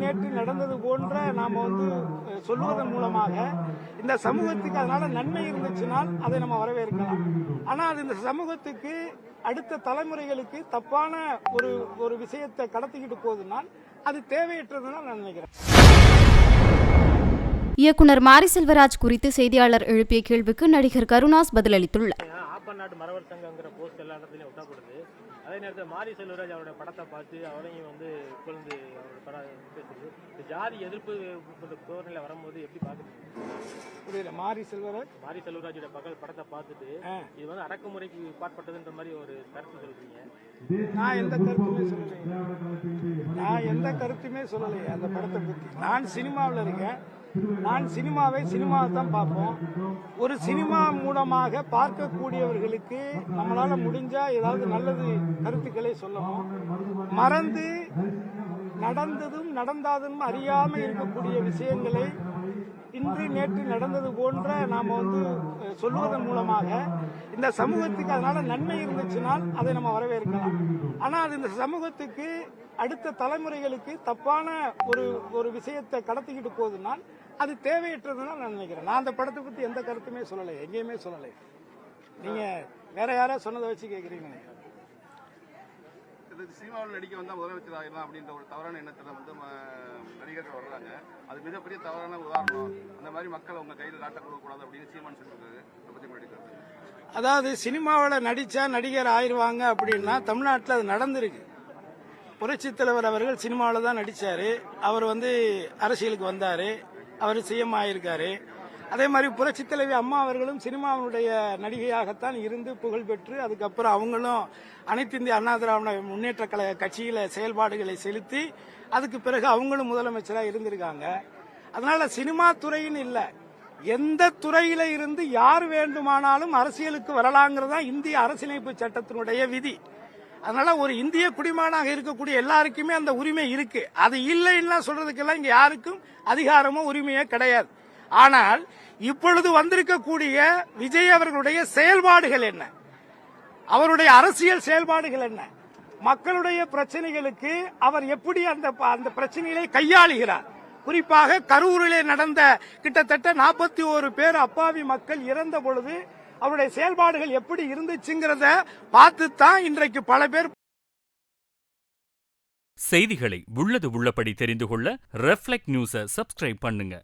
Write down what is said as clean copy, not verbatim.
நேற்று நடந்தது போன்ற நாம சொல்லுவதன் மூலமாக இந்த சமூகத்துக்கு அதனால நன்மை இருந்துச்சுனால் அதை நம்ம வரவேற்கலாம். ஆனா அது இந்த சமூகத்துக்கு அடுத்த தலைமுறைகளுக்கு தப்பான ஒரு விஷயத்தை கடத்திக்கிட்டு போகுதுனால் அது தேவையற்றதுதான் நான் நினைக்கிறேன். இயக்குனர் மாரி செல்வராஜ் குறித்து செய்தியாளர் எழுப்பிய கேள்விக்கு நடிகர் கருணாஸ் பதிலளித்துள்ளார். ஆப்பநாடு மறவர் சங்கங்கிற போஸ்ட் எல்லா இடத்துலையும் ஒட்டப்படுது. அதே நேரத்தில் மாரி செல்வராஜ் அவருடைய படத்தை பார்த்து அவரையும் புகழ்ந்து அவரோட படம் பேசுது. ஜாதி எதிர்ப்பு தோரணையில் வரும்போது எப்படி பார்க்குறீங்க? புரியல. மாரி செல்வராஜோட படத்தை பார்த்துட்டு இது அடக்குமுறைக்கு பாற்பட்டதுன்ற மாதிரி ஒரு கருத்து சொல்றீங்க. நான் எந்த கருத்துமே சொல்லலையே அந்த படத்தை பற்றி. நான் சினிமாவில் இருக்கேன். நான் சினிமாவை தான் பார்ப்போம். ஒரு சினிமா மூலமாக பார்க்கக்கூடியவர்களுக்கு நம்மளால முடிஞ்சா ஏதாவது நல்லது கருத்துக்களை சொல்லணும். மறந்து நடந்ததும் நடந்தாதும் அறியாம இருக்கக்கூடிய விஷயங்களை இன்று நேற்று நடந்தது போன்ற நாம சொல்லுவதன் மூலமாக இந்த சமூகத்துக்கு அதனால நன்மை இருந்துச்சுனால் அதை நம்ம வரவேற்கலாம். ஆனா அது இந்த சமூகத்துக்கு அடுத்த தலைமுறைகளுக்கு தப்பான ஒரு விஷயத்தை கடத்திக்கிட்டு போகுதுனால் அது தேவையற்றதுதான் நான் நினைக்கிறேன். நான் அந்த படத்தை பத்தி எந்த கருத்துமே சொல்லலை, எங்கேயுமே சொல்லலை. நீங்க வேற யாராவது சொன்னதை வச்சு கேட்கறீங்க. சினிமாவில் நடிக்க வந்தால் முதலமைச்சர் ஆகிடலாம் அப்படின்ற ஒரு தவறான எண்ணத்தில் நடிகர்கள் வர்றாங்க. அது மிகப்பெரிய தவறான உதாரணம். அந்த மாதிரி மக்கள் அவங்க கையில் லாட்டை கொடுக்கக்கூடாது அப்படின்னு சீமான் சொல்லிருக்காரு. அதை பற்றி நடிக்கிறது அதாவது சினிமாவில் நடிச்சா நடிகர் ஆயிடுவாங்க அப்படின்னா தமிழ்நாட்டில் அது நடந்திருக்கு. புரட்சித் தலைவர் அவர்கள் சினிமாவில் தான் நடிச்சாரு. அவர் அரசியலுக்கு வந்தாரு. அவர் சிஎம் ஆயிருக்காரு. அதே மாதிரி புரட்சித் தலைவி அம்மா அவர்களும் சினிமாவுடைய நடிகையாகத்தான் இருந்து புகழ் பெற்று அதுக்கப்புறம் அவங்களும் அனைத்து இந்திய அண்ணா திராவிட முன்னேற்ற கழக கட்சியில செயல்பாடுகளை செலுத்தி அதுக்கு பிறகு அவங்களும் முதலமைச்சராக இருந்திருக்காங்க. அதனால சினிமா துறைன்னு இல்ல, எந்த துறையில இருந்து யார் வேண்டுமானாலும் அரசியலுக்கு வரலாங்கிறதா இந்திய அரசியலமைப்பு சட்டத்தினுடைய விதி. அதனால ஒரு இந்திய குடிமகனாக இருக்கக்கூடிய எல்லாருக்குமே அந்த உரிமை இருக்கு. அது இல்லைன்னா சொல்றதுக்கெல்லாம் இங்க யாருக்கும் அதிகாரமோ உரிமையோ கிடையாது. ஆனால் இப்பொழுது வந்திருக்கக்கூடிய விஜய் அவர்களுடைய செயல்பாடுகள் என்ன, அவருடைய அரசியல் செயல்பாடுகள் என்ன, மக்களுடைய பிரச்சனைகளுக்கு அவர் எப்படி அந்த பிரச்சனைகளை கையாளுகிறார். குறிப்பாக கரூரிலே நடந்த கிட்டத்தட்ட 41 பேர் அப்பாவி மக்கள் இறந்த பொழுது அவருடைய செயல்பாடுகள் எப்படி இருந்துச்சுங்கிறத பார்த்துத்தான் இன்றைக்கு பல பேர். செய்திகளை உள்ளது உள்ளபடி தெரிந்து கொள்ள ரெஃப்ளெக்ட் நியூஸை சப்ஸ்கிரைப் பண்ணுங்க.